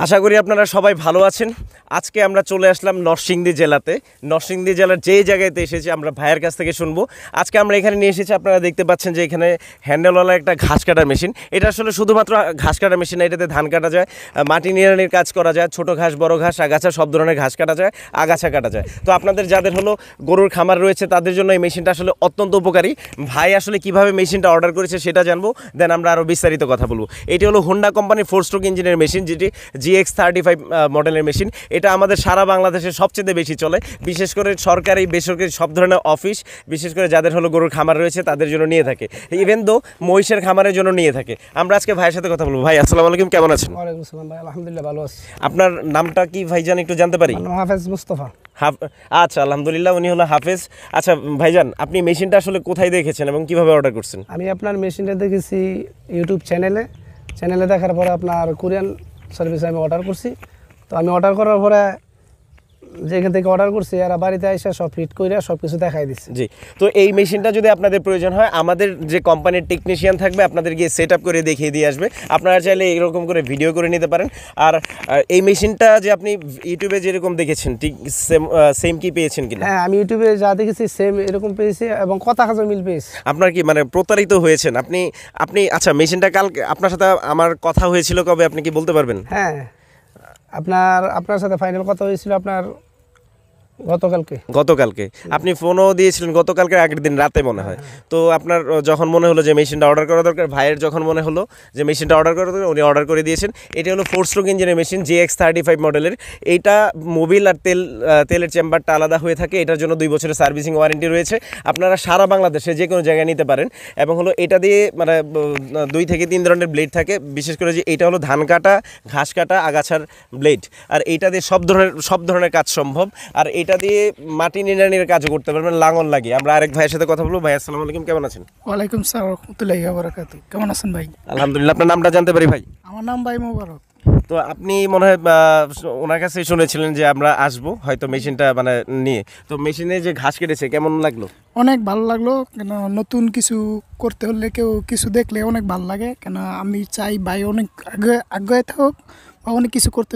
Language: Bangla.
আশা করি আপনারা সবাই ভালো আছেন। আজকে আমরা চলে আসলাম নরসিংদী জেলাতে। নরসিংদী জেলার যেই জায়গাতে এসেছি আমরা ভাইয়ের কাছ থেকে শুনবো। আজকে আমরা এখানে নিয়ে এসেছি, আপনারা দেখতে পাচ্ছেন যে এখানে হ্যান্ডেলওয়ালা একটা ঘাস কাটার মেশিন। এটা আসলে শুধুমাত্র ঘাস কাটার মেশিন না, এটাতে ধান কাটা যায়, মাটি নিড়ানির কাজ করা যায়, ছোটো ঘাস বড় ঘাস আগাছা সব ধরনের ঘাস কাটা যায়, আগাছা কাটা যায়। তো আপনাদের যাদের হলো গরুর খামার রয়েছে তাদের জন্য এই মেশিনটা আসলে অত্যন্ত উপকারী। ভাই আসলে কিভাবে মেশিনটা অর্ডার করেছে সেটা জানবো, দেন আমরা আরও বিস্তারিত কথা বলবো। এটি হলো হোন্ডা কোম্পানির 4 স্ট্রোক ইঞ্জিনের মেশিন, যেটি GX35 মডেলের মেশিন। এটা আমাদের সারা বাংলাদেশে সবচেয়ে বেশি চলে, বিশেষ করে সরকারি বেসরকারি সব ধরনের অফিস, বিশেষ করে যাদের হলো গরুর খামার রয়েছে তাদের জন্য নিয়ে থাকে, ইভেন দো মহিষের খামারের জন্য নিয়ে থাকে। আমরা আজকে ভাইয়ের সাথে কথা বলবো। ভাই আসসালামু আলাইকুম, কেমন আছেন? ওয়ালাইকুম আসসালাম ভাই, আলহামদুলিল্লাহ ভালো আছি। আপনার নামটা কি ভাইজান একটু জানতে পারি? হাফেজ মুস্তাফা। আচ্ছা, আলহামদুলিল্লাহ, উনি হলো হাফেজ। আচ্ছা ভাইজান, আপনি মেশিনটা আসলে কোথায় দেখেছেন এবং কিভাবে অর্ডার করছেন? আমি আপনার মেশিনটা দেখেছি ইউটিউব চ্যানেলে দেখার পরে আপনার কোরিয়ান সার্ভিস আমি অর্ডার করছি। তো আমি অর্ডার করার পরে যেখান থেকে অর্ডার করছি এরা বাড়িতে এসে সব ফিট করে সব কিছু দেখাই দিচ্ছে। জি, তো এই মেশিনটা যদি আপনাদের প্রয়োজন হয়, আমাদের যে কোম্পানির টেকনিশিয়ান থাকবে আপনাদের গিয়ে সেট আপ করে দেখিয়ে দিয়ে আসবে। আপনারা চাইলে এরকম করে ভিডিও করে নিতে পারেন। আর এই মেশিনটা যে আপনি ইউটিউবে যেরকম দেখেছেন ঠিক সেম কি পেয়েছেন কিনা? হ্যাঁ, আমি ইউটিউবে যা দেখেছি সেম এরকম পেয়েছি এবং কথা হাজার মিল পেয়েছি। আপনার কি মানে প্রতারিত হয়েছেন আপনি? আচ্ছা, মেশিনটা কালকে আপনার সাথে আমার কথা হয়েছিল কবে, আপনি কি বলতে পারবেন? হ্যাঁ, আপনার সাথে ফাইনাল কথা হয়েছিল আপনার গতকালকে আপনি ফোনও দিয়েছিলেন গতকালকে আগের দিন রাতে মনে হয়। তো আপনার যখন মনে হলো যে মেশিনটা অর্ডার করা দরকার, ভাইয়ের যখন মনে হলো যে মেশিনটা অর্ডার করা দরকার, উনি অর্ডার করে দিয়েছেন। এটা হলো 4 স্ট্রোক ইঞ্জিনের মেশিন, GX35 মডেলের। এইটা মোবিল আর তেলের চেম্বারটা আলাদা হয়ে থাকে। এটার জন্য 2 বছরের সার্ভিসিং ওয়ারেন্টি রয়েছে। আপনারা সারা বাংলাদেশে যে কোনো জায়গায় নিতে পারেন। এবং হলো এটা দিয়ে মানে 2 থেকে 3 ধরনের ব্লেড থাকে, বিশেষ করে যে এটা হলো ধান কাটা, ঘাস কাটা, আগাছার ব্লেড। আর এইটা দিয়ে সব ধরনের কাজ সম্ভব। আর এটা দিয়ে মাটি নিড়ানির কাজও করতে পারবেন, লাঙল লাগিয়ে। আমরা আরেক ভাইয়ের সাথে কথা বলবো। ভাই আসসালামু আলাইকুম, কেমন আছেন? ওয়ালাইকুম আসসালাম রাহমাতুল্লাহি ওয়া বারাকাতুহু। কেমন আছেন ভাই? আলহামদুলিল্লাহ। আপনার নামটা জানতে পারি ভাই? আমার নাম ভাই মোবারক। তো আপনি মনে হয় ওনার কাছে শুনেছিলেন যে আমরা আসবো হয়তো মেশিনটা মানে নিয়ে। তো মেশিনে যে ঘাস কেটেছে কেমন লাগলো? অনেক ভালো লাগলো, কেন নতুন কিছু করতে হলে কেউ কিছু দেখলে অনেক ভালো লাগে। কেন আমি চাই ভাই অনেক আগে থাকুক বা অনেক কিছু করতে